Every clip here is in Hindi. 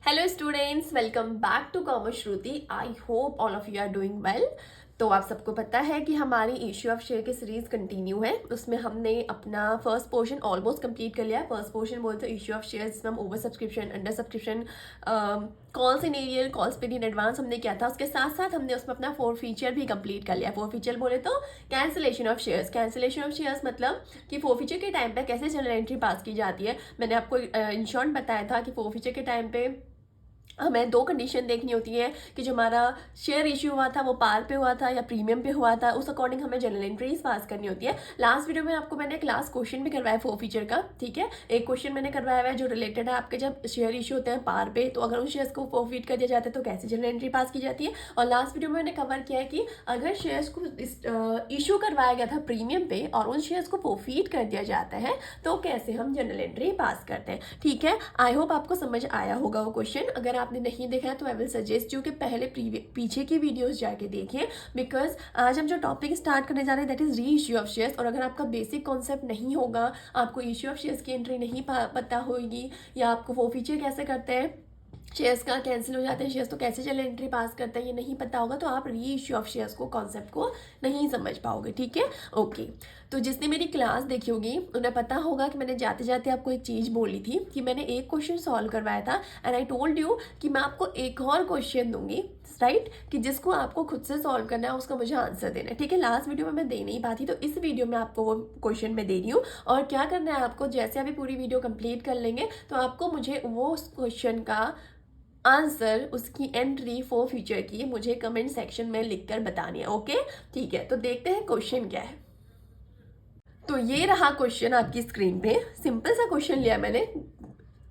Hello students, welcome back to commerce Shruti. I hope all of you are doing well. तो आप सबको पता है कि हमारी इश्यू ऑफ शेयर की सीरीज कंटिन्यू है। उसमें हमने अपना फर्स्ट पोर्शन ऑलमोस्ट कंप्लीट कर लिया है। फर्स्ट पोर्शन बोलते हैं इश्यू ऑफ शेयर, जिसमें हम over subscription, under subscription, calls in arrear, calls paid in advance हमने किया था। उसके साथ साथ हमने उसमें अपना 4 फीचर भी कंप्लीट कर लिया। 4 फीचर बोले तो cancellation of shares. Cancellation of shares मतलब कि 4 फीचर के टाइम पे कैसे जनरल एंट्री पास की जाती है। मैंने आपको इन शॉर्ट बताया था कि 4 फीचर के टाइम पे हमें 2 कंडीशन देखनी होती है कि जो हमारा शेयर इश्यू हुआ था वो पार पे हुआ था या प्रीमियम पे हुआ था, उस अकॉर्डिंग हमें जनरल एंट्रीज पास करनी होती है। लास्ट वीडियो में आपको मैंने एक लास्ट क्वेश्चन भी करवाया 4 फीचर का, ठीक है। एक क्वेश्चन मैंने करवाया हुआ है जो रिलेटेड है आपके जब शेयर इशू होते हैं पार पे, तो अगर उन शेयर्स को फोरफीट कर दिया जाता है तो कैसे जनरल एंट्री पास की जाती है। और लास्ट वीडियो में मैंने कवर किया है कि अगर शेयर्स को इशू करवाया गया था प्रीमियम पे और उन शेयर्स को फोरफीट कर दिया जाता है तो कैसे हम जनरल एंट्री पास करते हैं, ठीक है। आई होप आपको समझ आया होगा वो क्वेश्चन। अगर आपने नहीं देखा है तो आई विल सजेस्ट यू कि पहले पीछे की वीडियोस जाके देखिए, बिकॉज आज हम जो टॉपिक स्टार्ट करने जा रहे हैं that is reissue of shares. और अगर आपका बेसिक कॉन्सेप्ट नहीं होगा, आपको इश्यू ऑफ शेयर्स की एंट्री नहीं पता होगी, या आपको वो फीचर कैसे करते हैं, शेयर्स का कैंसिल हो जाते हैं शेयर्स तो कैसे चले एंट्री पास करते हैं, ये नहीं पता होगा तो आप री इश्यू ऑफ शेयर्स को कॉन्सेप्ट को नहीं समझ पाओगे, ठीक है। ओके, तो जिसने मेरी क्लास देखी होगी उन्हें पता होगा कि मैंने जाते जाते आपको एक चीज़ बोली थी कि मैंने एक क्वेश्चन सॉल्व करवाया था एंड आई टोल्ड यू कि मैं आपको एक और क्वेश्चन दूंगी, राइट, कि जिसको आपको खुद से सॉल्व करना है, उसका मुझे आंसर देना है, ठीक है। लास्ट वीडियो में मैं दे नहीं पाती तो इस वीडियो में आपको वो क्वेश्चन मैं दे रही हूँ। और क्या करना है आपको, जैसे अभी पूरी वीडियो कंप्लीट कर लेंगे तो आपको मुझे वो क्वेश्चन का आंसर, उसकी एंट्री 4 फीचर की मुझे कमेंट सेक्शन में लिखकर बतानी है, ओके, ठीक है। तो देखते हैं क्वेश्चन क्या है। तो ये रहा क्वेश्चन आपकी स्क्रीन पे। सिंपल सा क्वेश्चन लिया मैंने,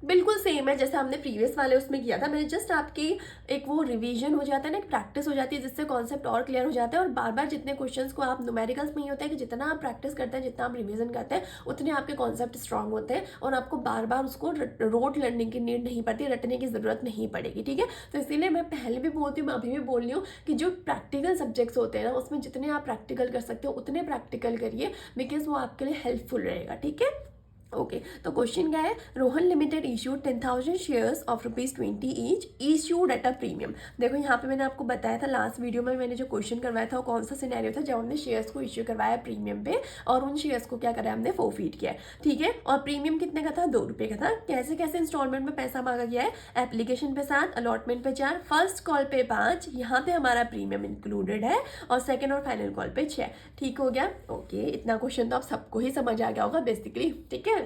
बिल्कुल सेम है जैसे हमने प्रीवियस वाले उसमें किया था। मैंने जस्ट आपकी एक वो रिवीजन हो जाता है ना, एक प्रैक्टिस हो जाती है जिससे कॉन्सेप्ट और क्लियर हो जाता है। और बार बार जितने क्वेश्चंस को आप न्यूमेरिकल्स में ही होता है कि जितना आप प्रैक्टिस करते हैं, जितना आप रिवीजन करते हैं, उतने आपके कॉन्सेप्ट स्ट्रांग होते हैं और आपको बार बार उसको रोट लर्निंग की नीड नहीं पड़ती, रटने की जरूरत नहीं पड़ेगी, ठीक है। तो इसीलिए मैं पहले भी बोलती हूँ, मैं अभी भी बोल रही हूँ कि जो प्रैक्टिकल सब्जेक्ट्स होते हैं ना, उसमें जितने आप प्रैक्टिकल कर सकते हो उतने प्रैक्टिकल करिए, बिकॉज वो आपके लिए हेल्पफुल रहेगा, ठीक है। ओके, तो क्वेश्चन क्या है, Rohan limited issued 10,000 shares of ₹20 each issued at a premium. देखो यहाँ पे मैंने आपको बताया था लास्ट वीडियो में, मैंने जो क्वेश्चन करवाया था वो कौन सा सिनेरियो था, जब हमने शेयर्स को इश्यू करवाया प्रीमियम पे और उन शेयर्स को क्या करा हमने फोरफीट किया, ठीक है। और प्रीमियम कितने का था, ₹2 का था। कैसे कैसे इंस्टॉलमेंट में पैसा मांगा गया है, एप्लीकेशन पे 7, अलॉटमेंट पे 4, फर्स्ट कॉल पे 5, यहाँ पे हमारा प्रीमियम इंक्लूडेड है, और सेकेंड और फाइनल कॉल पे 6, ठीक हो गया। ओके, इतना क्वेश्चन तो आप सबको ही समझ आ गया होगा बेसिकली, ठीक है।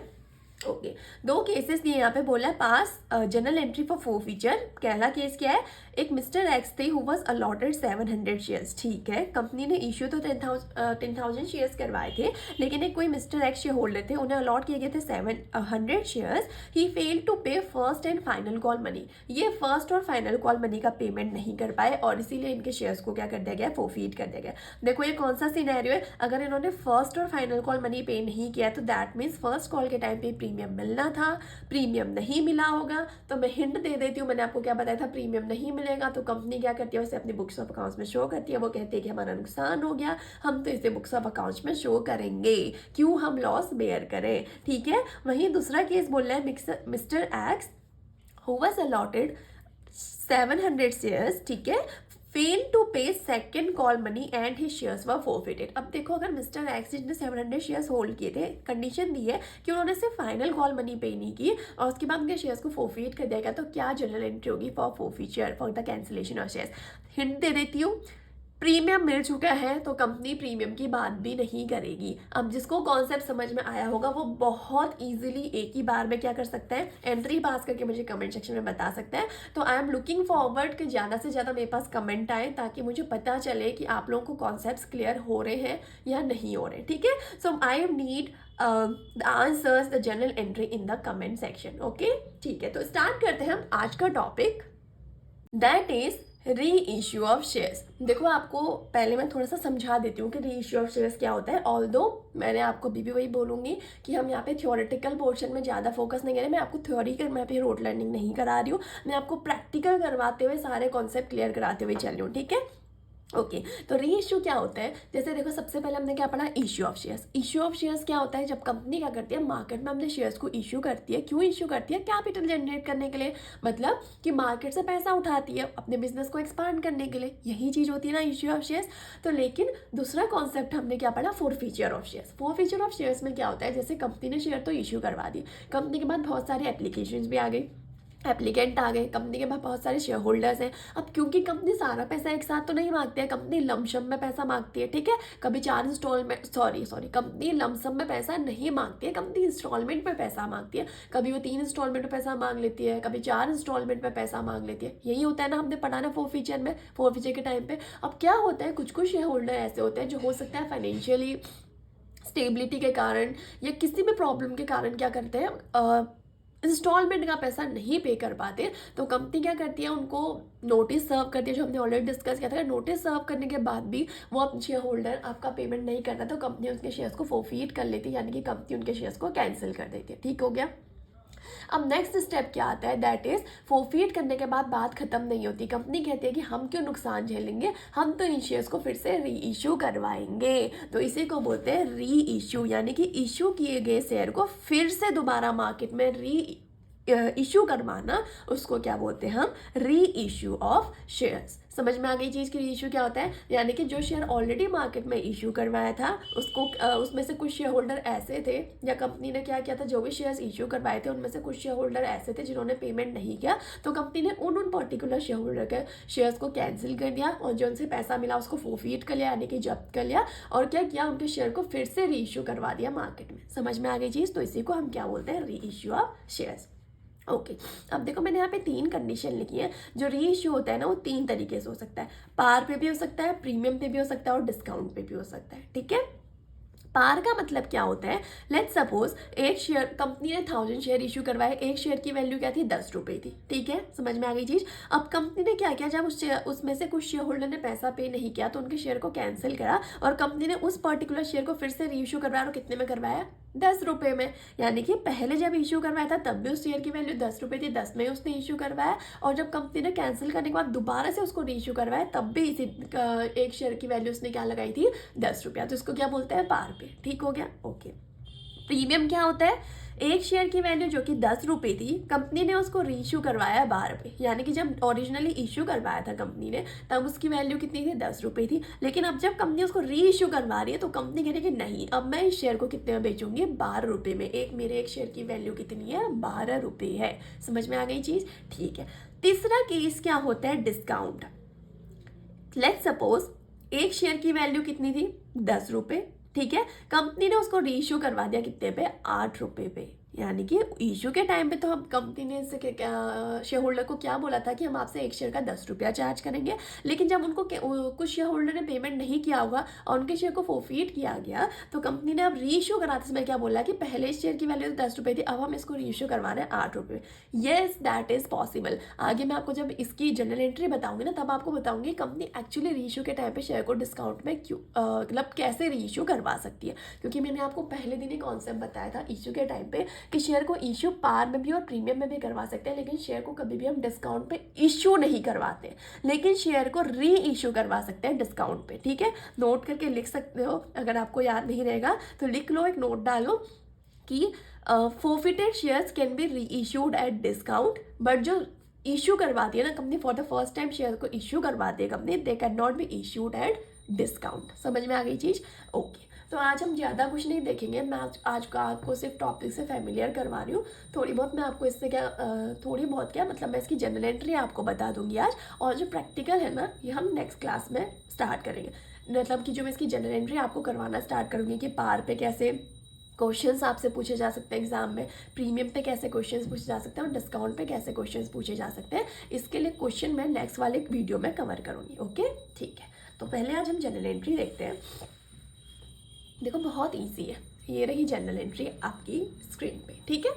ओके, 2 केसेस दिए यहाँ पे, बोला पास जनरल एंट्री फॉर 4 फीचर। पहला केस क्या है, एक मिस्टर एक्स थे हु वाज अलॉटेड 700 शेयर्स, ठीक है। कंपनी ने इश्यू तो 10,000 शेयर्स करवाए थे, लेकिन एक कोई मिस्टर एक्स शेयर होल्डर थे, उन्हें अलॉट किए गए थे 700 शेयर्स। ही फेल टू पे first and final call money. ये फर्स्ट और फाइनल कॉल मनी का पेमेंट नहीं कर पाए और इसीलिए इनके शेयर्स को क्या कर दिया गया, फोरफीट कर दिया गया। देखो ये कौन सा सिनेरियो है, अगर इन्होंने फर्स्ट और फाइनल कॉल मनी पे नहीं किया तो दैट मीन्स फर्स्ट कॉल के टाइम पे प्रीमियम मिलना था, प्रीमियम नहीं मिला होगा। तो मैं हिंट दे देती हूँ, मैंने आपको क्या बताया था, प्रीमियम नहीं मिलेगा तो कंपनी क्या करती है, उसे अपनी बुक्स ऑफ अकाउंट्स में शो करती है। वो कहती है कि हमारा नुकसान हो गया, हम तो इसे बुक्स ऑफ अकाउंट्स में शो करेंगे, क्यों हम लॉस बेयर करें, ठीक है। वहीं दूसरा केस बोल रहा है mister x who was allotted 700 shares, ठीक है, फेल टू पे second call money and his shares were forfeited. अब देखो, अगर मिस्टर एक्स ने 700 शेयर्स होल्ड किए थे, कंडीशन दी है कि उन्होंने सिर्फ फाइनल कॉल मनी पे नहीं की और उसके बाद उनके शेयर्स को फोरफिट कर देगा, तो क्या जनरल एंट्री होगी for forfeiture, for the cancellation of shares. Hint दे देती हूँ, प्रीमियम मिल चुका है तो कंपनी प्रीमियम की बात भी नहीं करेगी। अब जिसको कॉन्सेप्ट समझ में आया होगा वो बहुत इजीली एक ही बार में क्या कर सकता है, एंट्री पास करके मुझे कमेंट सेक्शन में बता सकता है। तो आई एम लुकिंग फॉरवर्ड कि ज़्यादा से ज़्यादा मेरे पास कमेंट आए ताकि मुझे पता चले कि आप लोगों को कॉन्सेप्ट्स क्लियर हो रहे हैं या नहीं हो रहे, ठीक है। So I need the answers the general entry in the comment section, okay, ठीक है। तो स्टार्ट करते हैं हम आज का topic, that is reissue of shares. देखो आपको पहले मैं थोड़ा सा समझा देती हूँ कि री इश्यू ऑफ शेयर्स क्या होता है। ऑल्दो मैंने आपको अभी भी वही बोलूँगी कि हम यहाँ पे थ्योरेटिकल पोर्शन में ज़्यादा फोकस नहीं करें। मैं आपको थ्योरी कर, मैं पे रोट लर्निंग नहीं करा रही हूँ, मैं आपको प्रैक्टिकल करवाते हुए सारे कॉन्सेप्ट क्लियर कराते हुए चल रही हूँ, ठीक है। ओके तो री इश्यू क्या होता है, जैसे देखो सबसे पहले हमने क्या पढ़ा, issue of shares. Issue of shares क्या होता है, जब कंपनी क्या करती है, मार्केट में अपने शेयर्स को इश्यू करती है। क्यों इश्यू करती है, कैपिटल जनरेट करने के लिए, मतलब कि मार्केट से पैसा उठाती है अपने बिजनेस को एक्सपांड करने के लिए, यही चीज़ होती है ना इश्यू ऑफ शेयर्स। तो लेकिन दूसरा कॉन्सेप्ट हमने क्या पढ़ा, forfeiture of shares. Forfeiture of shares में क्या होता है, जैसे कंपनी ने शेयर तो इश्यू करवा दिए, कंपनी के बाद बहुत सारी एप्लीकेशन भी आ गई, एप्लीकेंट आ गए, कंपनी के पास बहुत सारे शेयर होल्डर्स हैं। अब क्योंकि कंपनी सारा पैसा एक साथ तो नहीं मांगती है, कंपनी लमसम में पैसा मांगती है, ठीक है, कभी 4 इंस्टॉलमेंट, सॉरी कंपनी लमसम में पैसा नहीं मांगती है, कंपनी इंस्टॉलमेंट में पैसा मांगती है। कभी वो 3 इंस्टॉलमेंट में पैसा मांग लेती है, कभी 4 इंस्टॉलमेंट में पैसा मांग लेती है। यही होता है ना, हमने पढ़ा ना फोर फीचर में, फोर फीचर के टाइम पे। अब क्या होता है, कुछ कुछ शेयर होल्डर ऐसे होते हैं जो हो सकता है फाइनेंशियली स्टेबिलिटी के कारण या किसी भी प्रॉब्लम के कारण क्या करते हैं, इंस्टॉलमेंट का पैसा नहीं पे कर पाते, तो कंपनी क्या करती है, उनको नोटिस सर्व करती है, जो हमने ऑलरेडी डिस्कस किया था। नोटिस सर्व करने के बाद भी वो अपने शेयर होल्डर आपका पेमेंट नहीं करता, तो कंपनी उसके शेयर्स को फोरफीट कर लेती है, यानी कि कंपनी उनके शेयर्स को कैंसिल कर देती है। ठीक हो गया। अब नेक्स्ट स्टेप क्या आता है, दैट इज फोरफीट करने के बाद बात खत्म नहीं होती। कंपनी कहती है कि हम क्यों नुकसान झेलेंगे, हम तो इन शेयर्स को फिर से री इशू करवाएंगे। तो इसी को बोलते हैं री इशू, यानी कि इशू किए गए शेयर को फिर से दोबारा मार्केट में री इशू करवाना, उसको क्या बोलते हैं हम, री इशू ऑफ शेयर्स। समझ में आ गई चीज़ की री इशू क्या होता है, यानी कि जो शेयर ऑलरेडी मार्केट में इशू करवाया था उसको उसमें से कुछ शेयर होल्डर ऐसे थे, या कंपनी ने क्या किया था, जो भी शेयर्स इशू करवाए थे उनमें से कुछ शेयर होल्डर ऐसे थे जिन्होंने पेमेंट नहीं किया, तो कंपनी ने उन पर्टिकुलर शेयर होल्डर के शेयर्स को कैंसिल कर दिया और जो उनसे पैसा मिला उसको फोरफीट कर लिया, यानी कि जब्त कर लिया, और क्या किया, उनके शेयर को फिर से री इशू करवा दिया मार्केट में। समझ में आ गई चीज़। तो इसी को हम क्या बोलते हैं, री इशू ऑफ शेयर्स। ओके अब देखो मैंने यहाँ पे 3 कंडीशन लिखी है। जो री इशू होता है ना, वो 3 तरीके से हो सकता है, पार पे भी हो सकता है, प्रीमियम पे भी हो सकता है और डिस्काउंट पे भी हो सकता है। ठीक है, पार का मतलब क्या होता है, लेट्स सपोज एक शेयर, कंपनी ने 1000 शेयर इशू करवाए, एक शेयर की वैल्यू क्या थी, 10 रुपये थी। ठीक है, समझ में आ गई चीज़। अब कंपनी ने क्या किया, जब उसमें से कुछ शेयर होल्डर ने पैसा पे नहीं किया तो उनके शेयर को कैंसिल करा, और कंपनी ने उस पर्टिकुलर शेयर को फिर से री इशू करवाया, और कितने में करवाया, 10 रुपये में। यानी कि पहले जब इशू करवाया था तब भी उस शेयर की वैल्यू 10 रुपये थी, 10 में उसने इशू करवाया, और जब कंपनी ने कैंसिल करने के बाद दोबारा से उसको री इशू करवाया तब भी इसी एक शेयर की वैल्यू उसने क्या लगाई थी, 10 रुपया। तो इसको क्या बोलते हैं, पार पे। ठीक हो गया। ओके, प्रीमियम क्या होता है, एक शेयर की वैल्यू जो कि 10 रुपये थी, कंपनी ने उसको री इशू करवाया 12 रुपये, यानी कि जब ओरिजिनली इशू करवाया था कंपनी ने तब उसकी वैल्यू कितनी थी, 10 रुपये थी। लेकिन अब जब कंपनी उसको री इशू करवा रही है तो कंपनी कह रही है कि नहीं, अब मैं इस शेयर को कितने में बेचूंगी, 12 रुपये में। मेरे एक शेयर की वैल्यू कितनी है, 12 रुपये है। समझ में आ गई चीज़। ठीक है, तीसरा केस क्या होता है, डिस्काउंट। लेट्स सपोज एक शेयर की वैल्यू कितनी थी, 10 रुपये। ठीक है, कंपनी ने उसको री इशू करवा दिया कितने पे, 8 रुपये पे। यानी कि इशू के टाइम पे तो हम कंपनी ने शेयर होल्डर को क्या बोला था कि हम आपसे एक शेयर का 10 रुपया चार्ज करेंगे, लेकिन जब उनको कुछ शेयर होल्डर ने पेमेंट नहीं किया होगा और उनके शेयर को फोरफीट किया गया, तो कंपनी ने अब री इशू कराते समय क्या बोला कि पहले इस शेयर की वैल्यू 10 रुपये थी, अब हम इसको री इशू करवा रहे हैं 8 रुपये। Yes, that is possible. आगे मैं आपको जब इसकी जनरल एंट्री बताऊंगी ना, तब आपको बताऊंगी कंपनी एक्चुअली री इशू के टाइम पे शेयर को डिस्काउंट में क्यों, मतलब कैसे री इशू करवा सकती है। क्योंकि मैंने आपको पहले दिन ही कॉन्सेप्ट बताया था इशू के टाइम पे कि शेयर को इशू पार में भी और प्रीमियम में भी करवा सकते हैं, लेकिन शेयर को कभी भी हम डिस्काउंट पे इशू नहीं करवाते, लेकिन शेयर को री इशू करवा सकते हैं डिस्काउंट पे। ठीक है, नोट करके लिख सकते हो, अगर आपको याद नहीं रहेगा तो लिख लो, एक नोट डालो कि फोरफिटेड शेयर्स कैन बी री इशूड एट डिस्काउंट, बट जो इशू करवाती है ना company, for the first time share को इशू करवाती है company, they can not be issued at discount. समझ में आ गई चीज़। ओके, तो आज हम ज़्यादा कुछ नहीं देखेंगे, मैं आज का आपको सिर्फ टॉपिक से फैमिलियर करवा रही हूँ। थोड़ी बहुत मैं आपको इससे क्या थोड़ी बहुत क्या मतलब मैं इसकी जनरल एंट्री आपको बता दूंगी आज, और जो प्रैक्टिकल है ना ये हम नेक्स्ट क्लास में स्टार्ट करेंगे। मतलब कि जो मैं इसकी जनरल एंट्री आपको करवाना स्टार्ट करूँगी कि पार पे कैसे क्वेश्चंस आपसे पूछे जा सकते हैं एग्जाम में, प्रीमियम पे कैसे क्वेश्चंस पूछे जा सकते हैं और डिस्काउंट पे कैसे क्वेश्चंस पूछे जा सकते हैं, इसके लिए क्वेश्चन मैं नेक्स्ट वाले वीडियो में कवर करूँगी। ओके, ठीक है। तो पहले आज हम जनरल एंट्री देखते हैं। देखो बहुत इजी है, ये रही जनरल एंट्री आपकी स्क्रीन पे। ठीक है,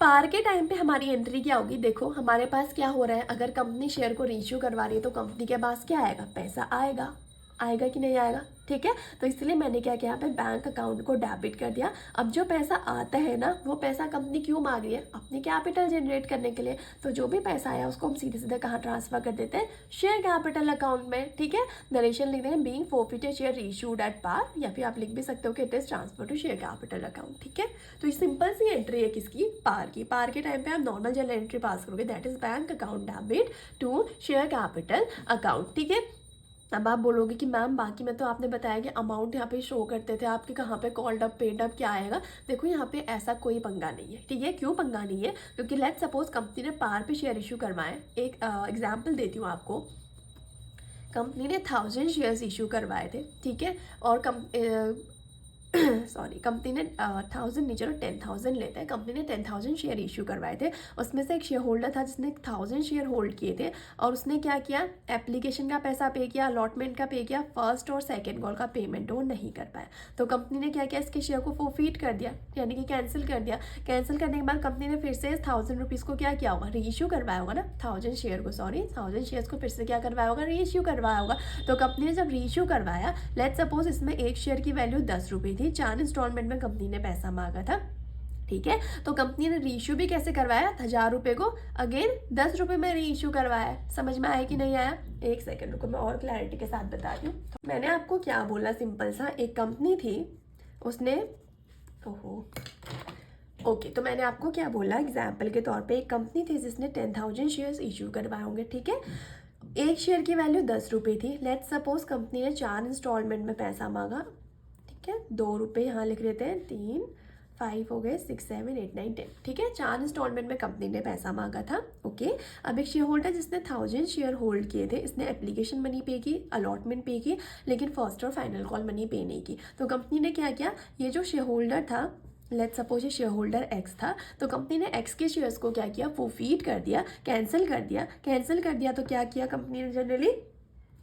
पार के टाइम पे हमारी एंट्री क्या होगी, देखो हमारे पास क्या हो रहा है, अगर कंपनी शेयर को रीइश्यू करवा रही है तो कंपनी के पास क्या आएगा, पैसा आएगा। आएगा कि नहीं आएगा, ठीक है। तो इसलिए मैंने क्या किया, यहाँ पे बैंक अकाउंट को डेबिट कर दिया। अब जो पैसा आता है ना, वो पैसा कंपनी क्यों मांग रही है, अपनी कैपिटल जनरेट करने के लिए। तो जो भी पैसा आया उसको हम सीधे सीधे कहाँ ट्रांसफर कर देते हैं, शेयर कैपिटल अकाउंट में, ठीक है। नरेशन लिख देंगे being forfeited share issued at par, या फिर आप लिख भी सकते हो कि it is transfer to share capital account, ठीक है। तो ये सिंपल सी एंट्री है किसकी, पार की। पार के टाइम पे आप नॉर्मल जनरल एंट्री पास करोगे, that is bank account debit to share capital account, ठीक है। अब आप बोलोगे कि मैम बाकी में तो आपने बताया कि अमाउंट यहाँ पे शो करते थे आपके, कहाँ पे कॉल्ड अप पेड अप क्या आएगा। देखो यहाँ पे ऐसा कोई पंगा नहीं है, ठीक है। क्यों पंगा नहीं है, क्योंकि लेट सपोज कंपनी ने पार पे शेयर इशू करवाए। एक एग्जांपल देती हूँ आपको, कंपनी ने 1000 शेयर्स इशू करवाए थे, ठीक है। और सॉरी, कंपनी ने 1000 नहीं, चलो 10,000 लेते हैं। कंपनी ने 10,000 शेयर इशू करवाए थे। उसमें से एक शेयर होल्डर था जिसने 1000 शेयर होल्ड किए थे, और उसने क्या किया, एप्लीकेशन का पैसा पे किया, अलॉटमेंट का पे किया, फर्स्ट और सेकंड कॉल का पेमेंट वो नहीं कर पाया। तो कंपनी ने क्या किया, इसके शेयर को फोरफीट कर दिया, यानी कि कैंसिल कर दिया। कैंसिल करने के बाद कंपनी ने फिर से 1000 रुपीज़ को क्या किया होगा, री इशू करवाया होगा ना, 1000 शेयर को, सॉरी 1000 शेयर्स को फिर से क्या करवाया होगा, री इशू करवाया होगा। तो कंपनी ने जब री इशू करवाया, लेट सपोज इसमें एक शेयर की वैल्यू 10 रुपये थी, 4 इंस्टॉलमेंट में कंपनी ने पैसा मांगा था, ठीक है। तो कंपनी ने रीइश्यू भी कैसे करवाया, 1000 रुपये को अगेन 10 रुपये में रीइश्यू करवाया। समझ में आया कि नहीं आया, एक सेकंड रुको, मैं और क्लैरिटी के साथ बताती हूँ। मैंने आपको क्या बोला, सिंपल सा, एक कंपनी थी, उसने ओके, तो मैंने आपको क्या बोला, एग्जाम्पल के तौर पे एक कंपनी थी जिसने 10,000 शेयर्स इशू करवाए होंगे, ठीक है। एक शेयर की वैल्यू 10 रुपये थी। लेट सपोज कंपनी ने 4 इंस्टॉलमेंट में पैसा मांगा, ठीक है। 2 रुपये यहाँ लिख लेते हैं, 3 5 हो गए, 6 7 8 9 10, ठीक है। 4 इंस्टॉलमेंट में कंपनी ने पैसा मांगा था, ओके। अब एक शेयर होल्डर जिसने 1000 शेयर होल्ड किए थे, इसने एप्लीकेशन मनी पे की, अलॉटमेंट पे की, लेकिन फर्स्ट और फाइनल कॉल मनी पे नहीं की। तो कंपनी ने क्या किया, ये जो शेयर होल्डर था, लेट सपोज ये शेयर होल्डर एक्स था, तो कंपनी ने एक्स के शेयर्स को क्या किया, फोरफीट कर दिया, कैंसिल कर दिया। कैंसिल कर दिया तो क्या किया कंपनी ने, जनरली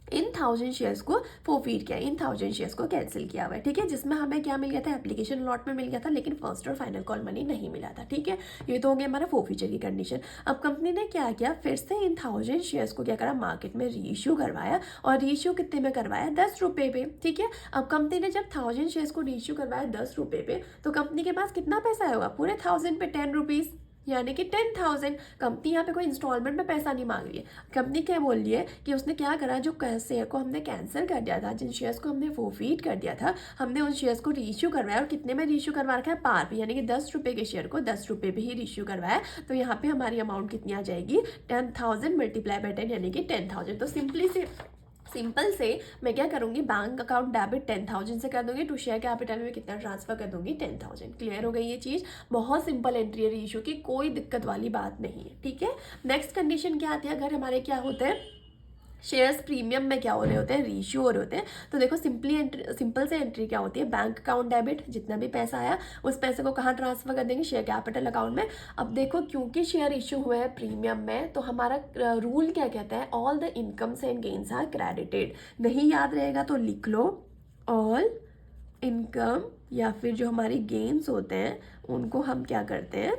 इन 1000 शेयर्स को फोरफीट किया, इन 1000 शेयर्स को कैंसिल किया हुआ है, ठीक है। जिसमें हमें क्या मिल गया था, एप्लीकेशन लॉट में मिल गया था, लेकिन फर्स्ट और फाइनल कॉल मनी नहीं मिला था, ठीक है। ये तो हो गया हमारा फोरफीचर की कंडीशन। अब कंपनी ने क्या किया, फिर से इन 1000 शेयर्स को क्या करा, मार्केट में रीइश्यू करवाया, और रीइश्यू कितने में करवाया, 10 रुपये पे, ठीक है। अब कंपनी ने जब 1000 शेयर्स को रीइश्यू करवाया 10 रुपये पे, तो कंपनी के पास कितना पैसा होगा, पूरे 1000 पे 10 रुपीज़, यानी कि 10,000। कंपनी यहाँ पे कोई इंस्टॉलमेंट में पैसा नहीं मांग रही है। कंपनी क्या बोल रही है कि उसने क्या करा, जो शेयर को हमने कैंसिल कर दिया था, जिन शेयर्स को हमने फोरफीट कर दिया था, हमने उन शेयर्स को रीइश्यू करवाया, और कितने में रीइश्यू करवा रखा है, पार पे, यानी कि 10 रुपये के शेयर को 10 रुपये पे ही रीइश्यू करवाया। तो यहाँ पे हमारी अमाउंट कितनी आ जाएगी, 10,000 मल्टीप्लाई बाय 10, यानी कि 10,000। तो सिंपल से मैं क्या करूँगी, बैंक अकाउंट डेबिट 10,000 से कर दूंगी, टू शेयर कैपिटल में कितना ट्रांसफर कर दूंगी, 10,000। क्लियर हो गई ये चीज़, बहुत सिंपल एंट्री है रीइश्यू की, कोई दिक्कत वाली बात नहीं है, ठीक है। नेक्स्ट कंडीशन क्या आती है, अगर हमारे क्या होते हैं, शेयर्स प्रीमियम में क्या हो रहे होते हैं, रीइश्यू हो रहे होते हैं। तो देखो सिंपल से एंट्री क्या होती है, बैंक अकाउंट डेबिट, जितना भी पैसा आया उस पैसे को कहाँ ट्रांसफर कर देंगे, शेयर कैपिटल अकाउंट में। अब देखो क्योंकि शेयर इशू हुए हैं प्रीमियम में, तो हमारा रूल क्या कहता है, all the incomes and gains are credited. नहीं याद रहेगा तो लिख लो, ऑल इनकम या फिर जो हमारी गेन्स होते हैं उनको हम क्या करते हैं,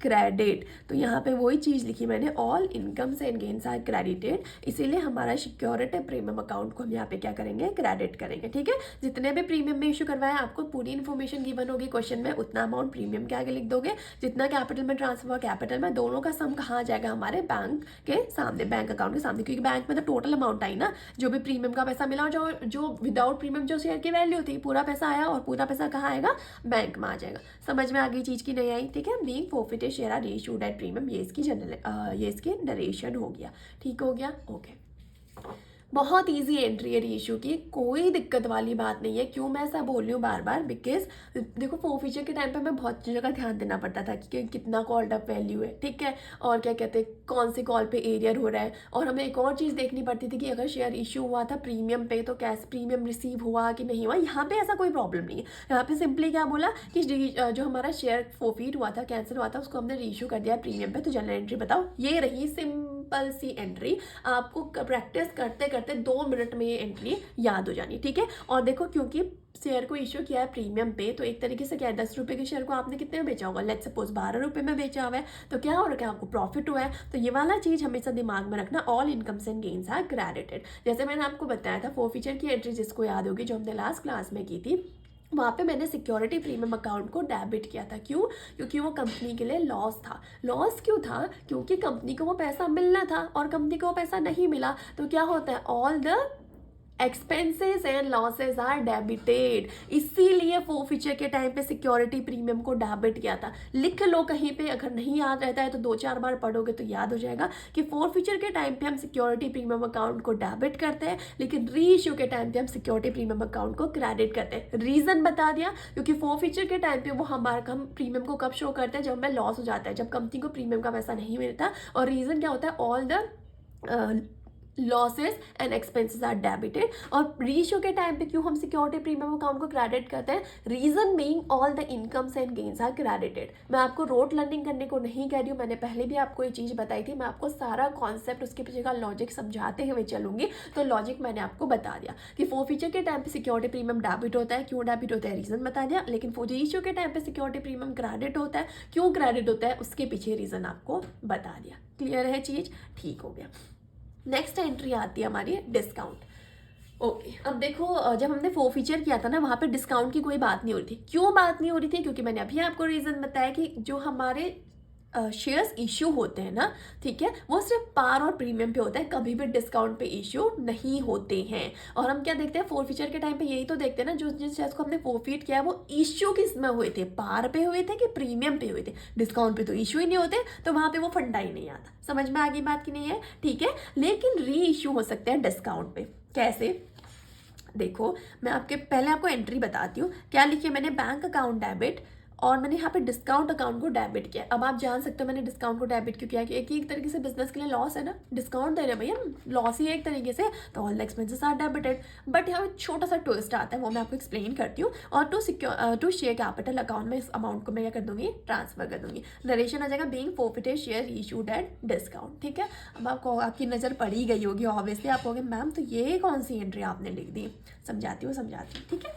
क्रेडिट। तो यहाँ पे वही चीज़ लिखी मैंने, all incomes and gains are credited, इसीलिए हमारा सिक्योरिटी प्रीमियम अकाउंट को हम यहाँ पे क्या करेंगे, क्रेडिट करेंगे, ठीक है। जितने भी प्रीमियम में इशू करवाया, आपको पूरी इन्फॉर्मेशन गिवन होगी क्वेश्चन में, उतना अमाउंट प्रीमियम के आगे लिख दोगे, जितना कैपिटल में ट्रांसफर हुआ कैपिटल में, दोनों का सम कहाँ जाएगा, हमारे बैंक के सामने, बैंक अकाउंट के सामने, क्योंकि बैंक में तो टोटल अमाउंट आई ना, जो भी प्रीमियम का पैसा मिला, और जो विदाउट प्रीमियम जो शेयर की वैल्यू थी, पूरा पैसा आया, और पूरा पैसा कहाँ आएगा, बैंक में आ जाएगा। समझ में आ गई चीज़ की नहीं आई, ठीक है। Being forfeited share are reissued at premium, ये इसकी नरेशन हो गया, ठीक हो गया, ओके। बहुत इजी एंट्री है रीइश्यू की, कोई दिक्कत वाली बात नहीं है। क्यों मैं ऐसा बोल रही हूँ बार बार, बिकॉज देखो फोरफीचर के टाइम पे मैं बहुत चीज़ों का ध्यान देना पड़ता था कि कितना कॉल्ड अप वैल्यू है, ठीक है, और क्या कहते हैं कौन सी कॉल पे एरियर हो रहा है, और हमें एक और चीज़ देखनी पड़ती थी कि अगर शेयर इशू हुआ था प्रीमियम पे, तो कैसे प्रीमियम रिसीव हुआ कि नहीं हुआ। यहाँ पे ऐसा कोई प्रॉब्लम नहीं है। यहाँ पे सिंपली क्या बोला कि जो हमारा शेयर फोरफीट हुआ था, कैंसिल हुआ था, उसको हमने रीइश्यू कर दिया प्रीमियम पे, तो जनरल एंट्री बताओ। ये रही सिंपल सी एंट्री, आपको प्रैक्टिस करते करते 2 मिनट में ये एंट्री याद हो जानी, ठीक है। और देखो क्योंकि शेयर को इशू किया है प्रीमियम पे, तो एक तरीके से क्या है, 10 रुपये के शेयर को आपने कितने में बेचा होगा, लेट्स सपोज 12 रुपये में बेचा हुआ है, तो क्या हो रहा है, आपको प्रॉफिट हुआ है। तो ये वाला चीज़ हमेशा दिमाग में रखना, all incomes and gains are credited. जैसे मैंने आपको बताया था फोरफीचर की एंट्री, जिसको याद होगी, जो हमने लास्ट क्लास में की थी, वहाँ पे मैंने सिक्योरिटी प्रीमियम अकाउंट को डेबिट किया था। क्यों? क्योंकि वो कंपनी के लिए लॉस था। लॉस क्यों था? क्योंकि कंपनी को वो पैसा मिलना था और कंपनी को वो पैसा नहीं मिला, तो क्या होता है, all the expenses and losses are debited. इसीलिए फोरफीचर के टाइम पे सिक्योरिटी प्रीमियम को डेबिट किया था। लिख लो कहीं पे, अगर नहीं याद रहता है तो 2-4 बार पढ़ोगे तो याद हो जाएगा कि फोरफीचर के टाइम पे हम सिक्योरिटी प्रीमियम अकाउंट को डेबिट करते हैं, लेकिन री इश्यू के टाइम पे हम सिक्योरिटी प्रीमियम अकाउंट को क्रेडिट करते हैं। रीजन बता दिया, क्योंकि फोरफीचर के टाइम पे वो हम प्रीमियम को कब शो करते हैं, जब हमें लॉस हो जाता है, जब कंपनी को प्रीमियम का पैसा नहीं मिलता। और रीजन क्या होता है, all the losses and expenses are debited. और रीइश्यू के टाइम पे क्यों हम सिक्योरिटी प्रीमियम अकाउंट को क्रेडिट करते हैं, reason being all the incomes and gains are credited. मैं आपको रोट लर्निंग करने को नहीं कह रही हूँ, मैंने पहले भी आपको ये चीज़ बताई थी, मैं आपको सारा कॉन्सेप्ट, उसके पीछे का लॉजिक समझाते हुए चलूंगी। तो लॉजिक मैंने आपको बता दिया कि फोरफीचर के टाइम पे सिक्योरिटी प्रीमियम डेबिट होता है, क्यों डेबिट होता है रीजन बता दिया, लेकिन रीइश्यू के टाइम पे सिक्योरिटी प्रीमियम क्रेडिट होता है, क्यों क्रेडिट होता है, उसके पीछे रीजन आपको बता दिया। क्लियर है चीज? ठीक हो गया। नेक्स्ट एंट्री आती है हमारी डिस्काउंट। ओके, अब देखो, जब हमने फोरफीचर किया था ना, वहाँ पे डिस्काउंट की कोई बात नहीं हो रही थी। क्यों बात नहीं हो रही थी? क्योंकि मैंने अभी आपको रीज़न बताया कि जो हमारे शेयर्स इशू होते हैं ना, ठीक है, वो सिर्फ पार और प्रीमियम पे होता है, कभी भी डिस्काउंट पे इशू नहीं होते हैं। और हम क्या देखते हैं फोरफीचर के टाइम पे, यही तो देखते हैं ना, जो जिस शेयर्स को हमने फोरफीट किया है वो इशू किस में हुए थे, पार पे हुए थे कि प्रीमियम पे हुए थे। डिस्काउंट पे तो इशू ही नहीं होते, तो वहाँ पे वो फंडा ही नहीं आता। समझ में आगे बात की नहीं है? ठीक है, लेकिन री इशू हो सकते हैं डिस्काउंट पे। कैसे? देखो, मैं पहले आपको एंट्री बताती हूँ। क्या लिखिए मैंने, बैंक अकाउंट डेबिट, और मैंने यहाँ पे डिस्काउंट अकाउंट को डेबिट किया। अब आप जान सकते हो मैंने डिस्काउंट को डेबिट क्यों किया, कि एक तरीके से बिजनेस के लिए लॉस है ना, डिस्काउंट दे रहे हैं भैया, लॉस ही है एक तरीके से, तो all the expenses are debited. But यहाँ पे छोटा सा ट्विस्ट आता है, वो मैं आपको एक्सप्लेन करती हूँ। और टू शेयर कैपिटल अकाउंट में इस अमाउंट को मैं क्या कर दूंगी, ट्रांसफर कर दूंगी। नरेशन आ जाएगा, being forfeited share issued at discount. ठीक है, अब आपकी नज़र पड़ी गई होगी ऑब्वियसली, आप कहोगे मैम तो ये कौन सी एंट्री आपने लिख दी। समझाती हूँ। ठीक है,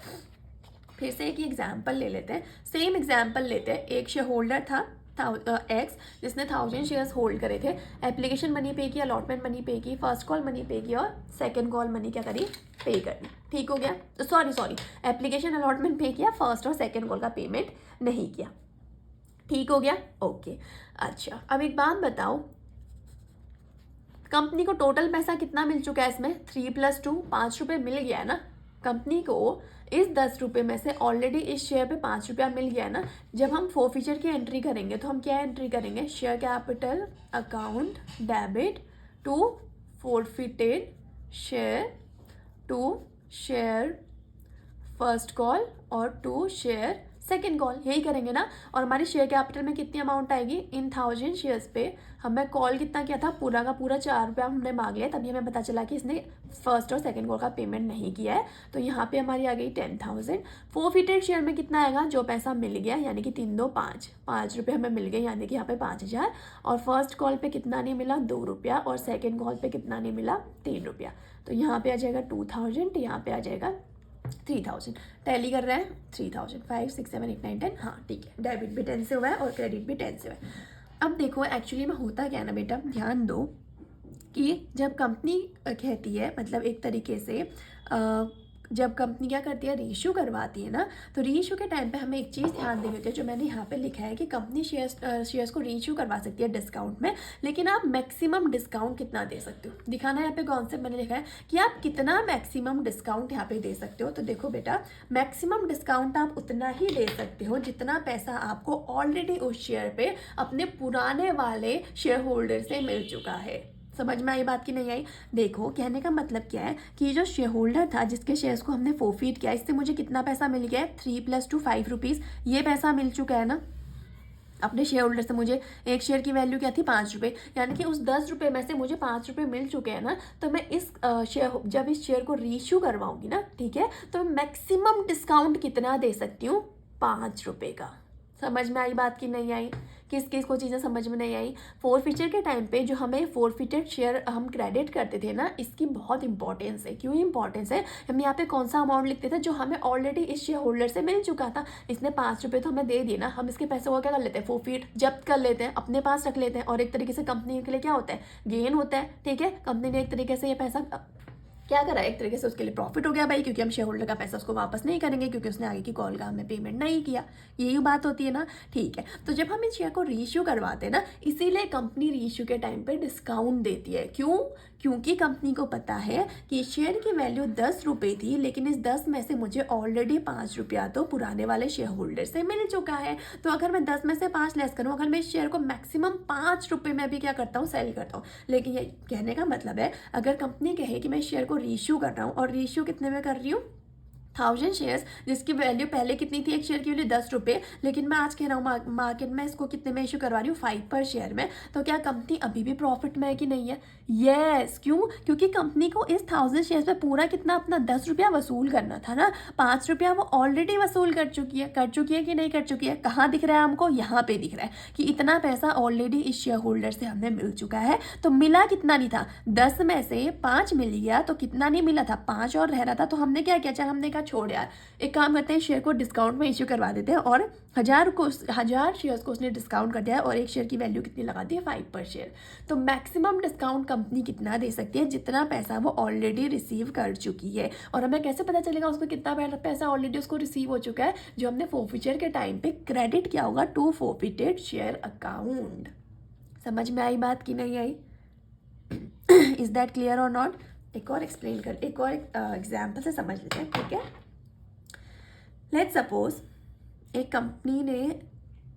फिर से एक एग्जाम्पल ले लेते हैं, सेम एग्जाम्पल लेते हैं। एक शेयर होल्डर था एक्स, जिसने 1000 शेयर्स होल्ड करे थे। एप्लीकेशन मनी पे की, अलॉटमेंट मनी पे की, फर्स्ट कॉल मनी पे की और सेकंड कॉल मनी क्या करी, पे करनी। ठीक हो गया? तो सॉरी, एप्लीकेशन अलॉटमेंट पे किया, फर्स्ट और सेकंड कॉल का पेमेंट नहीं किया। ठीक हो गया? ओके। अच्छा, अब एक बात बताओ, कंपनी को टोटल पैसा कितना मिल चुका है इसमें? 3 + 2 5 रुपये मिल गया है ना कंपनी को। इस 10 रुपये में से ऑलरेडी इस शेयर पे 5 रुपया मिल गया है ना। जब हम फोरफीचर की एंट्री करेंगे तो हम क्या एंट्री करेंगे, share capital account debit to forfeited share, to share first call और टू शेयर सेकेंड कॉल, यही करेंगे ना। और हमारी शेयर कैपिटल में कितनी अमाउंट आएगी, इन 1000 शेयर्स पे हमें कॉल कितना किया था, पूरा का पूरा 4 रुपया हमने मांग लिया, तभी हमें पता चला कि इसने फर्स्ट और सेकंड कॉल का पेमेंट नहीं किया है। तो यहाँ पे हमारी आ गई 10,000। फोरफिटेड शेयर में कितना आएगा, जो पैसा मिल गया, यानी कि 3 2 5 5 रुपये हमें मिल गए, यानी कि यहाँ पे 5000। और फर्स्ट कॉल पे कितना नहीं मिला, 2 रुपया, और सेकेंड कॉल पे कितना नहीं मिला, 3 रुपया। तो यहाँ पे आ जाएगा 2000, यहाँ पे आ जाएगा 3000। टैली कर रहा है 3000, 5 6 7 8 9 10। हाँ ठीक है, डेबिट भी 10 से हुआ है और क्रेडिट भी 10 से हुआ है। अब देखो एक्चुअली में होता क्या है ना बेटा, ध्यान दो कि जब कंपनी कहती है, मतलब एक तरीके से जब कंपनी क्या करती है, रीइश्यू करवाती है ना, तो रीइश्यू के टाइम पे हमें एक चीज़ ध्यान देनी होती है, जो मैंने यहाँ पे लिखा है कि कंपनी शेयर्स को रीइश्यू करवा सकती है डिस्काउंट में, लेकिन आप मैक्सिमम डिस्काउंट कितना दे सकते हो, दिखाना यहाँ पे कॉन्सेप्ट मैंने लिखा है कि आप कितना मैक्सिमम डिस्काउंट यहाँ पे दे सकते हो। तो देखो बेटा, मैक्सिमम डिस्काउंट आप उतना ही दे सकते हो जितना पैसा आपको ऑलरेडी उस शेयर पे अपने पुराने वाले शेयर होल्डर से मिल चुका है। समझ में आई बात की नहीं आई? देखो, कहने का मतलब क्या है कि जो शेयर होल्डर था, जिसके शेयर्स को हमने फोरफीट किया, इससे मुझे कितना पैसा मिल गया है, 3 + 2 5 रुपीज़, ये पैसा मिल चुका है ना अपने शेयर होल्डर से। मुझे एक शेयर की वैल्यू क्या थी, 5 रुपये, यानी कि उस 10 रुपये में से मुझे 5 रुपये मिल चुके हैं ना। तो मैं जब इस शेयर को रीइश्यू करवाऊंगी ना, ठीक है, तो मैक्सिमम डिस्काउंट कितना दे सकती हूँ, 5 रुपये का। समझ में आई बात की नहीं आई? किस किस को चीज़ें समझ में नहीं आई? फोरफिचर के टाइम पे जो हमें फोरफिटेड शेयर हम क्रेडिट करते थे ना, इसकी बहुत इंपॉर्टेंस है। क्यों इंपॉर्टेंस है? हम यहाँ पे कौन सा अमाउंट लिखते थे जो हमें ऑलरेडी इस शेयर होल्डर से मिल चुका था। इसने 5 रुपये तो हमें दे दिए ना, हम इसके पैसे को क्या कर लेते हैं, फोरफिट जब्त कर लेते हैं, अपने पास रख लेते हैं। और एक तरीके से कंपनी के लिए क्या होता है, गेन होता है। ठीक है, कंपनी ने एक तरीके से ये पैसा क्या करा, एक तरीके से उसके लिए प्रॉफिट हो गया भाई, क्योंकि हम शेयर होल्डर का पैसा उसको वापस नहीं करेंगे क्योंकि उसने आगे की कॉल का हमें पेमेंट नहीं किया। यही बात होती है ना। ठीक है, तो जब हम इस शेयर को रीइश्यू करवाते हैं ना, इसीलिए कंपनी रीइश्यू के टाइम पे डिस्काउंट देती है। क्यों? क्योंकि कंपनी को पता है कि शेयर की वैल्यू 10 रुपये थी, लेकिन इस 10 में से मुझे ऑलरेडी 5 रुपया तो पुराने वाले शेयर होल्डर से मिल चुका है। तो अगर मैं 10 में से 5 लेस करूँ, अगर मैं इस शेयर को मैक्सिमम 5 रुपये में भी क्या करता हूँ, सेल करता हूँ। लेकिन ये कहने का मतलब है, अगर कंपनी कहे कि मैं शेयर को रीइश्यू कर रहा हूँ, और रीइश्यू कितने में कर रही हूँ, 1000 शेयर्स, जिसकी वैल्यू पहले कितनी थी, एक शेयर की वैल्यू 10 रुपये, लेकिन मैं आज कह रहा हूँ मार्केट में इसको कितने में इशू करवा रही हूँ, 5 पर शेयर में। तो क्या कंपनी अभी भी प्रॉफिट में है कि नहीं है? यस। क्यों? क्योंकि कंपनी को इस 1000 शेयर्स पे पूरा कितना, अपना 10 रुपया वसूल करना था ना। 5 रुपया वो ऑलरेडी वसूल कर चुकी है कि नहीं कर चुकी है? कहाँ दिख रहा है हमको? यहाँ पे दिख रहा है कि इतना पैसा ऑलरेडी इस शेयर होल्डर से हमें मिल चुका है। तो मिला कितना नहीं था, 10 में से 5 मिल गया, तो कितना नहीं मिला था, 5 और रह रहा था। तो हमने क्या किया, चाहे हमने कहा छोड़ यार, एक काम करते हैं, शेयर को डिस्काउंट में इश्यू करवा देते हैं। और 1000 शेयर्स को उसने डिस्काउंट कर दिया है, और एक शेयर की वैल्यू कितनी लगा दी है, 5 पर शेयर। तो मैक्सिमम डिस्काउंट कंपनी कितना दे सकती है, जितना पैसा वो ऑलरेडी रिसीव कर चुकी है। और हमें कैसे पता चलेगा उसको कितना पैसा ऑलरेडी उसको रिसीव हो चुका है? जो हमने फोरफिचर के टाइम पे क्रेडिट किया होगा टू फोरफिटेड शेयर अकाउंट। समझ में आई बात कि नहीं आई? इज दैट क्लियर और नॉट? एक और एग्जाम्पल से समझ लेते हैं। ठीक है, लेट्स सपोज एक कंपनी ने,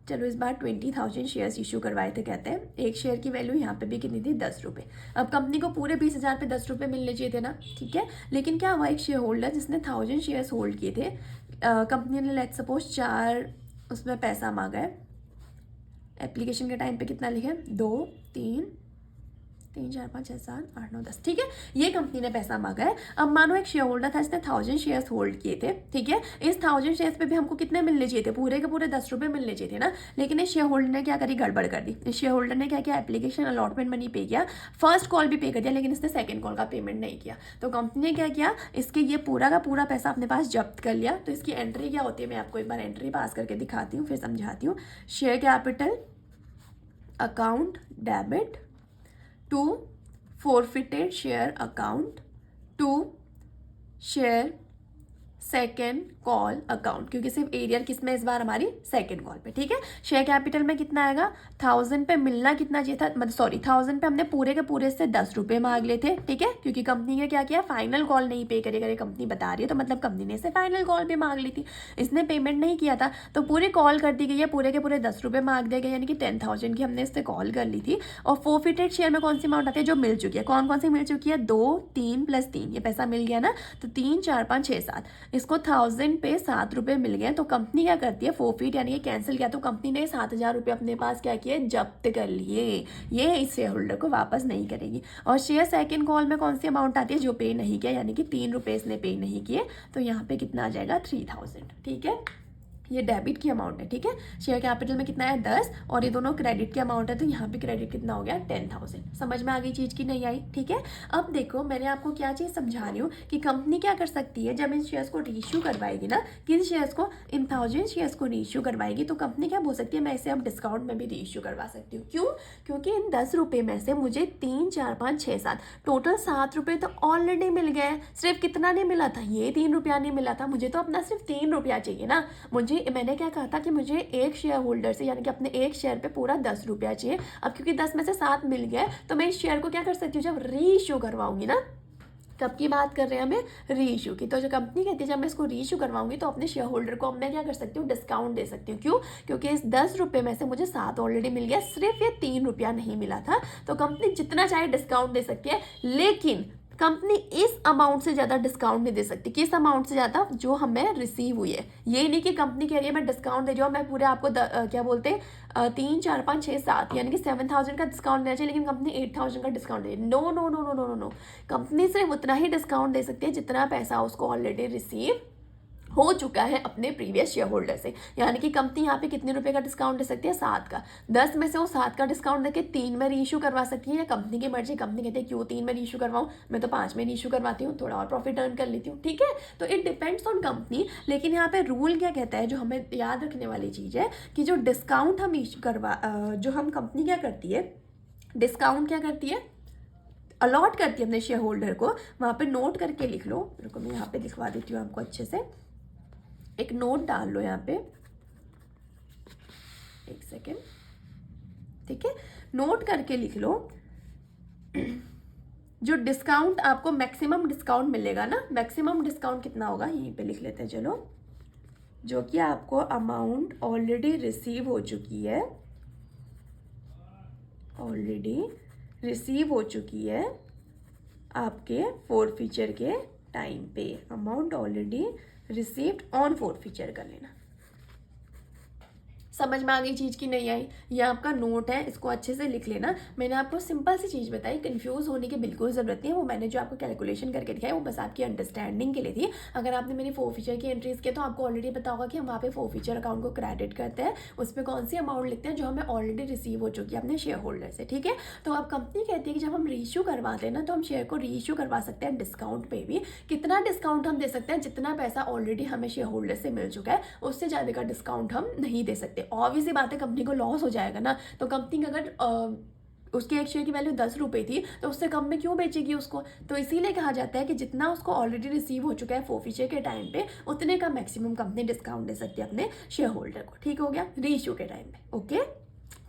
चलो इस बार 20,000 शेयर्स इशू करवाए थे। कहते हैं एक शेयर की वैल्यू यहाँ पे भी कितनी थी, 10 रुपये। अब कंपनी को पूरे 20,000 पे 10 रुपये मिलने चाहिए थे ना। ठीक है, लेकिन क्या हुआ, एक शेयर होल्डर जिसने 1000 शेयर्स होल्ड किए थे, कंपनी ने लेट्स सपोज 4 उसमें पैसा मांगा है। एप्लीकेशन के टाइम पे कितना लिखे, 2 3 4 5 6 7 8 9 10। ठीक है, ये कंपनी ने पैसा मांगा है। अब मानो एक शेयर होल्डर था जिसने 1000 शेयर्स होल्ड किए थे। ठीक है, इस 1000 शेयर्स पे भी हमको कितने मिलने चाहिए थे, पूरे के पूरे 10 रुपये मिलने चाहिए थे ना। लेकिन इस शेयर होल्डर ने क्या करी, गड़बड़ कर दी। इस शेयर होल्डर ने क्या किया, एप्लीकेशन अलॉटमेंट मनी पे किया, फर्स्ट कॉल भी पे कर दिया, लेकिन इसने सेकंड कॉल का पेमेंट नहीं किया। तो कंपनी ने क्या किया, इसके ये पूरा का पूरा पैसा अपने पास जब्त कर लिया। तो इसकी एंट्री क्या होती है, मैं आपको एक बार एंट्री पास करके दिखाती हूँ, फिर समझाती हूँ। Share capital account debit to forfeited share account to share second call account, क्योंकि सिर्फ एरियर किस में इस बार हमारी सेकेंड कॉल पे। ठीक है, शेयर कैपिटल में कितना आएगा, 1000 पे मिलना कितना चाहिए था, मतलब सॉरी 1000 पे हमने पूरे के पूरे से 10 रुपये मांग लिए थे। ठीक है, क्योंकि कंपनी ने क्या किया, फाइनल कॉल नहीं पे करेगा, ये कंपनी बता रही है, तो मतलब कंपनी ने इसे फाइनल कॉल भी मांग ली थी। इसने पेमेंट नहीं किया था, तो पूरी कॉल कर दी गई है, पूरे के पूरे 10 रुपये मांग दिए गए, यानी कि 10,000 की हमने इससे कॉल कर ली थी। और फोरफिटेड शेयर में कौन सी अमाउंट आती है, जो मिल चुकी है। कौन कौन सी मिल चुकी है, 2 3 + 3, ये पैसा मिल गया ना। तो 3 4 5 6 7, इसको 1000 पे 7 रुपये मिल गए। तो कंपनी क्या करती है, फोरफिट यानी कि कैंसिल किया, तो कंपनी ने 7,000 रुपये अपने पास क्या किए, जब्त कर लिए। ये इस शेयर होल्डर को वापस नहीं करेगी। और शेयर सेकंड कॉल में कौन सी अमाउंट आती है, जो पे नहीं किया, यानी कि 3 रुपये इसने पे नहीं किए। तो यहाँ पे कितना आ जाएगा, 3000। ठीक है, ये डेबिट की अमाउंट है। ठीक है, शेयर कैपिटल में कितना है, 10, और ये दोनों क्रेडिट की अमाउंट है। तो यहाँ पे क्रेडिट कितना हो गया, 10,000। समझ में आ गई चीज़ की नहीं आई? ठीक है, अब देखो मैंने आपको क्या चीज़ समझा रही हूँ कि कंपनी क्या कर सकती है, जब इन शेयर्स को रीइश्यू करवाएगी ना, किन शेयर्स को, इन 1000 शेयर्स को रीइश्यू करवाएगी, तो कंपनी क्या बोल सकती है, मैं इसे अब डिस्काउंट में भी रीइश्यू करवा सकती हूँ। क्यों? क्योंकि इन 10 रुपये में से मुझे 3 4 5 6 7 टोटल 7 रुपये तो ऑलरेडी मिल गए। सिर्फ कितना नहीं मिला था, ये 3 रुपया नहीं मिला था, मुझे तो अपना सिर्फ 3 रुपया चाहिए ना। मैंने क्या कहा था कि मुझे एक शेयर होल्डर से, यानी कि अपने एक शेयर पे पूरा 10 रुपया चाहिए। अब क्योंकि 10 में से 7 मिल गए, तो मैं इस शेयर को क्या कर सकती हूँ, जब रीइश्यू करवाऊंगी ना, कब की बात कर रहे हैं हमें, रीइश्यू की। तो जो कंपनी कहती है जब मैं इसको रीइश्यू करवाऊंगी, तो अपने शेयर होल्डर को मैं क्या कर सकती हूँ, डिस्काउंट दे सकती हूँ। क्यों? क्योंकि इस 10 रुपये में से मुझे 7 ऑलरेडी मिल गया, सिर्फ ये 3 रुपया नहीं मिला था। तो कंपनी जितना चाहे डिस्काउंट दे सकती है, लेकिन कंपनी इस अमाउंट से ज़्यादा डिस्काउंट नहीं दे सकती। किस अमाउंट से ज़्यादा, जो हमें रिसीव हुई है। ये नहीं कि कंपनी कह रही है मैं डिस्काउंट दे जाऊँ, मैं पूरे आपको क्या बोलते हैं 3 4 5 6 7 यानी कि 7,000 का डिस्काउंट देना चाहिए, लेकिन कंपनी 8,000 का डिस्काउंट दे। No no no no no no no, company सिर्फ उतना ही डिस्काउंट दे सकती है जितना पैसा उसको ऑलरेडी रिसीव हो चुका है अपने प्रीवियस शेयर होल्डर से। यानी कि कंपनी यहाँ पे कितने रुपए का डिस्काउंट दे सकती है, 7 का। 10 में से वो 7 का डिस्काउंट देके 3 में रीइश्यू करवा सकती है, या कंपनी की मर्जी, कंपनी कहते हैं क्यों 3 में रीइश्यू करवाऊँ, मैं तो 5 में रीइश्यू करवाती हूँ, थोड़ा और प्रॉफिट अर्न कर लेती हूँ, ठीक है। तो इट डिपेंड्स ऑन कंपनी। लेकिन यहाँ पे रूल क्या कहता है, जो हमें याद रखने वाली चीज़ है कि जो डिस्काउंट हम इश्यू जो हम कंपनी क्या करती है, डिस्काउंट क्या करती है, अलॉट करती है अपने शेयर होल्डर को, वहाँ पे नोट करके लिख लो। रुको मैं यहाँ पे लिखवा देती हूँ आपको अच्छे से, एक नोट डाल लो यहाँ पे, एक सेकेंड, ठीक है। नोट करके लिख लो जो डिस्काउंट आपको मैक्सिमम डिस्काउंट मिलेगा ना, मैक्सिमम डिस्काउंट कितना होगा यहीं पे लिख लेते हैं चलो, जो कि आपको अमाउंट ऑलरेडी रिसीव हो चुकी है, ऑलरेडी रिसीव हो चुकी है आपके फोरफीचर के टाइम पे, amount already received on forfeiture कर लेना। समझ में आ गई चीज़ की नहीं आई, ये आपका नोट है, इसको अच्छे से लिख लेना। मैंने आपको सिंपल सी चीज़ बताई, कंफ्यूज होने की बिल्कुल ज़रूरत नहीं है। वो मैंने जो आपको कैलकुलेशन करके दिखाई वो बस आपकी अंडरस्टैंडिंग के लिए थी। अगर आपने मेरी फोरफीचर की एंट्रीज किया तो आपको ऑलरेडी पता होगा कि हम वहाँ पे फोरफीचर अकाउंट को क्रेडिट करते हैं, उस पर कौन सी अमाउंट लिखते हैं जो हमें ऑलरेडी रिसीव हो चुकी है अपने शेयर होल्डर से, ठीक है। तो अब कंपनी कहती है कि जब हम रीइश्यू करवाते हैं ना, तो हम शेयर को रीइश्यू करवा सकते हैं डिस्काउंट पे भी। कितना डिस्काउंट हम दे सकते हैं, जितना पैसा ऑलरेडी हमें शेयर होल्डर से मिल चुका है उससे ज़्यादा का डिस्काउंट हम नहीं दे सकते। ऑब्वियसली बात है, कंपनी को लॉस हो जाएगा ना। तो कंपनी अगर उसके एक शेयर की वैल्यू 10 रुपये थी तो उससे कम में क्यों बेचेगी उसको। तो इसीलिए कहा जाता है कि जितना उसको ऑलरेडी रिसीव हो चुका है फोरफीचर के टाइम पे, उतने का मैक्सिमम कंपनी डिस्काउंट दे सकती है अपने शेयर होल्डर को, ठीक हो गया, रीइश्यू के टाइम पे, ओके,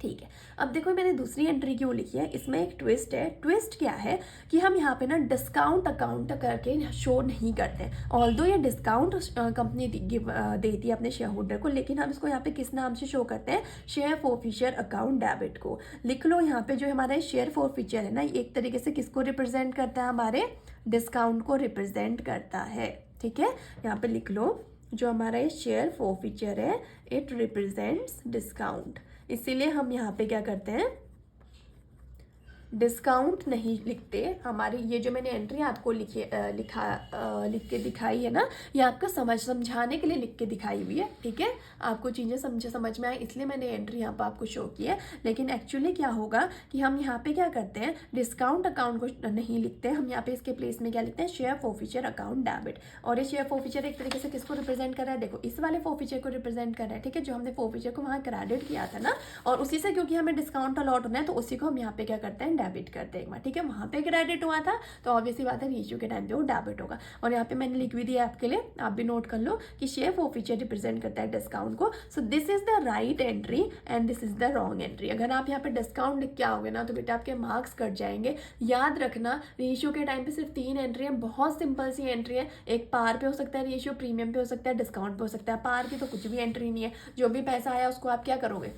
ठीक है। अब देखो मैंने दूसरी एंट्री क्यों लिखी है, इसमें एक ट्विस्ट है। ट्विस्ट क्या है कि हम यहाँ पे ना डिस्काउंट अकाउंट करके शो नहीं करते। ऑल्दो ये डिस्काउंट कंपनी देती है अपने शेयर होल्डर को, लेकिन हम इसको यहाँ पे किस नाम से शो करते हैं, शेयर फोरफीचर अकाउंट डेबिट को। लिख लो यहाँ पे, जो हमारा शेयर फोरफीचर है ना, एक तरीके से किसको रिप्रेजेंट करता है, हमारे डिस्काउंट को रिप्रेजेंट करता है, ठीक है। यहाँ पे लिख लो, जो हमारा ये शेयर फोरफीचर है इट रिप्रेजेंट्स डिस्काउंट। इसीलिए हम यहाँ पे क्या करते हैं, डिस्काउंट नहीं लिखते। हमारी ये जो मैंने एंट्री आपको लिख के दिखाई है ना, ये आपका समझाने के लिए लिख के दिखाई हुई है, ठीक है। आपको चीज़ें समझ में आए इसलिए मैंने एंट्री यहाँ पर आपको शो की है। लेकिन एक्चुअली क्या होगा कि हम यहाँ पे क्या करते हैं, डिस्काउंट अकाउंट को नहीं लिखते, हम यहाँ पे इसके प्लेस में क्या लिखते हैं, शेयर फोरफीचर अकाउंट डेबिट। और ये शेयर फोरफीचर एक तरीके से किसको रिप्रेजेंट कर रहा है, देखो इस वाले फोरफीचर को रिप्रेजेंट कर रहा है, ठीक है, जो हमने फोरफीचर को वहाँ क्रेडिट किया था ना, और उसी से क्योंकि हमें डिस्काउंट अलॉट होना है तो उसी को हम यहाँ पे क्या करते हैं, डेबिट करते हैं एक बार, ठीक है। वहाँ पे क्रेडिट हुआ था तो ऑब्वियसली बात है रीइश्यू के टाइम पे वो डेबिट होगा। और यहाँ पे मैंने लिख भी दिया आपके लिए, आप भी नोट कर लो कि शेयर फोरफीचर रिप्रेजेंट करता है डिस्काउंट को। So this is the right entry and this is the wrong entry. अगर आप यहाँ पे डिस्काउंट लिख के आओगे ना तो बेटा आपके मार्क्स कट जाएंगे। याद रखना, रीइश्यू के टाइम पे सिर्फ 3 एंट्री है, बहुत सिंपल सी एंट्री है। एक पार पे हो सकता है रीइश्यू, प्रीमियम पे हो सकता है, डिस्काउंट पे हो सकता है। पार की तो कुछ भी एंट्री नहीं है, जो भी पैसा आया उसको आप क्या करोगे,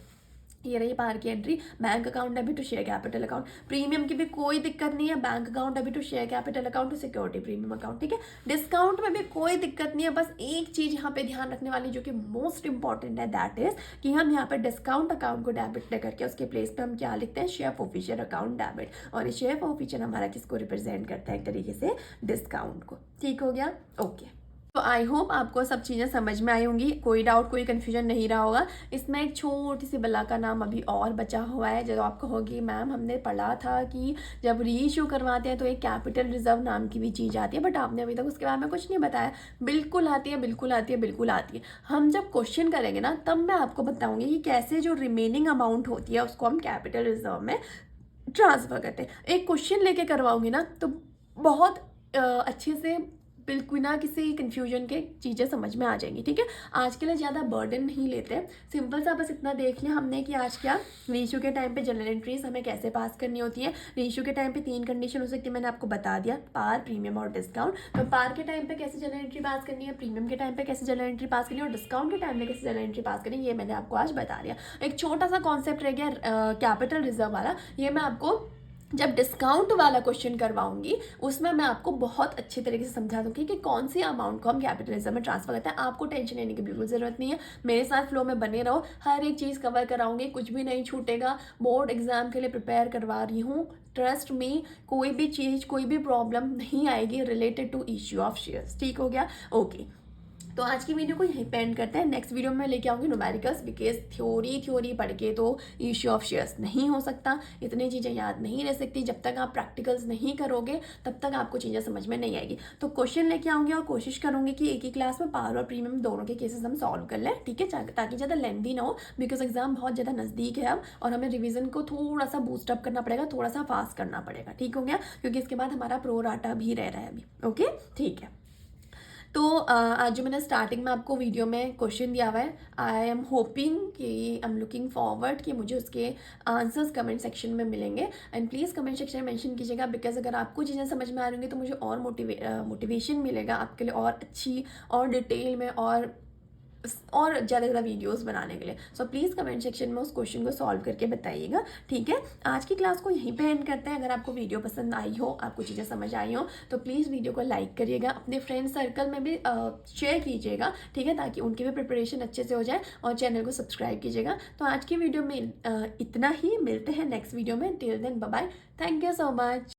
ये रही पार की entry, bank account debit to share capital account. Premium की भी कोई दिक्कत नहीं है, bank account debit to share capital account to security premium account, ठीक है। डिस्काउंट में भी कोई दिक्कत नहीं है, बस एक चीज़ यहाँ पे ध्यान रखने वाली जो कि मोस्ट इंपॉर्टेंट है, दैट इज कि हम यहाँ पे डिस्काउंट अकाउंट को डेबिट करके उसके प्लेस पे हम क्या लिखते हैं, शेयर फोरफीचर अकाउंट डेबिट। और ये शेयर फोरफीचर हमारा किसको रिप्रेजेंट करता है, एक तरीके से डिस्काउंट को, ठीक हो गया, ओके। तो आई होप आपको सब चीज़ें समझ में आई होंगी, कोई डाउट कोई कन्फ्यूजन नहीं रहा होगा। इसमें एक छोटी सी बला का नाम अभी और बचा हुआ है, जो आप कहोगी मैम हमने पढ़ा था कि जब रीइश्यू करवाते हैं तो एक कैपिटल रिजर्व नाम की भी चीज़ आती है, बट आपने अभी तक उसके बारे में कुछ नहीं बताया। बिल्कुल आती है, बिल्कुल आती है, बिल्कुल आती है। हम जब क्वेश्चन करेंगे ना तब मैं आपको बताऊँगी कि कैसे जो रिमेनिंग अमाउंट होती है उसको हम कैपिटल रिजर्व में ट्रांसफ़र करते हैं। एक क्वेश्चन लेके करवाऊँगी ना तो बहुत अच्छे से बिल्कुल ना किसी कन्फ्यूजन के चीज़ें समझ में आ जाएंगी, ठीक है। आज के लिए ज़्यादा बर्डन नहीं लेते, सिंपल सा बस इतना देख लिया हमने कि आज क्या रीइश्यू के टाइम पे जनरल एंट्रीज हमें कैसे पास करनी होती है। रीइश्यू के टाइम पे 3 कंडीशन हो सकती है, मैंने आपको बता दिया, पार, प्रीमियम और डिस्काउंट। तो पार के टाइम पे कैसे जनरल एंट्री पास करनी है, प्रीमियम के टाइम पे कैसे जनरल एंट्री पास करनी है, और डिस्काउंट के टाइम पे कैसे जनरल एंट्री पास करनी है, ये मैंने आपको आज बता दिया। एक छोटा सा कॉन्सेप्ट रह गया कैपिटल रिजर्व वाला, ये मैं आपको जब डिस्काउंट वाला क्वेश्चन करवाऊंगी उसमें मैं आपको बहुत अच्छे तरीके से समझा दूंगी कि कौन सी अमाउंट को हम कैपिटल रिजर्व में ट्रांसफर करते हैं। आपको टेंशन लेने की बिल्कुल ज़रूरत नहीं है, मेरे साथ फ्लो में बने रहो, हर एक चीज़ कवर कराऊंगी, कुछ भी नहीं छूटेगा। बोर्ड एग्जाम के लिए प्रिपेयर करवा रही हूँ, ट्रस्ट मी, कोई भी चीज़ कोई भी प्रॉब्लम नहीं आएगी related to issue of shares, ठीक हो गया, ओके। तो आज की वीडियो को यहीं पे एंड करते हैं। नेक्स्ट वीडियो में लेके आऊँगी न्यूमेरिकल्स, बिकॉज थ्योरी पढ़ के तो इश्यू ऑफ शेयर्स नहीं हो सकता, इतनी चीज़ें याद नहीं रह सकती। जब तक आप प्रैक्टिकल्स नहीं करोगे तब तक आपको चीज़ें समझ में नहीं आएगी। तो क्वेश्चन लेके आऊँगी और कोशिश करूँगी कि एक ही क्लास में पावर और प्रीमियम दोनों के केसेस हम सॉल्व कर लें, ठीक है, ताकि ज़्यादा लेंदी ना हो, बिकॉज एग्जाम बहुत ज़्यादा नज़दीक है अब और हमें रिविजन को थोड़ा सा बूस्टअप करना पड़ेगा, थोड़ा सा फास्ट करना पड़ेगा, ठीक हो गया, क्योंकि इसके बाद हमारा प्रो राटा भी रह रहा है अभी। ओके, ठीक है। तो आज जो मैंने स्टार्टिंग में आपको वीडियो में क्वेश्चन दिया हुआ है, आई एम होपिंग कि आई एम लुकिंग फॉरवर्ड कि मुझे उसके आंसर्स कमेंट सेक्शन में मिलेंगे। एंड प्लीज़ कमेंट सेक्शन में मेंशन कीजिएगा, बिकॉज अगर आपको चीज़ें समझ में आ रही होंगी तो मुझे और मोटिवेशन मिलेगा आपके लिए और अच्छी और डिटेल में और ज़्यादा वीडियोस बनाने के लिए। सो प्लीज़ कमेंट सेक्शन में उस क्वेश्चन को सॉल्व करके बताइएगा, ठीक है। आज की क्लास को यहीं पे एंड करते हैं। अगर आपको वीडियो पसंद आई हो, आपको चीज़ें समझ आई हो, तो प्लीज़ वीडियो को लाइक करिएगा, अपने फ्रेंड सर्कल में भी शेयर कीजिएगा, ठीक है, ताकि उनकी भी प्रिपरेशन अच्छे से हो जाए, और चैनल को सब्सक्राइब कीजिएगा। तो आज की वीडियो में इतना ही, मिलते हैं नेक्स्ट वीडियो में। Till then bye bye, thank you so much.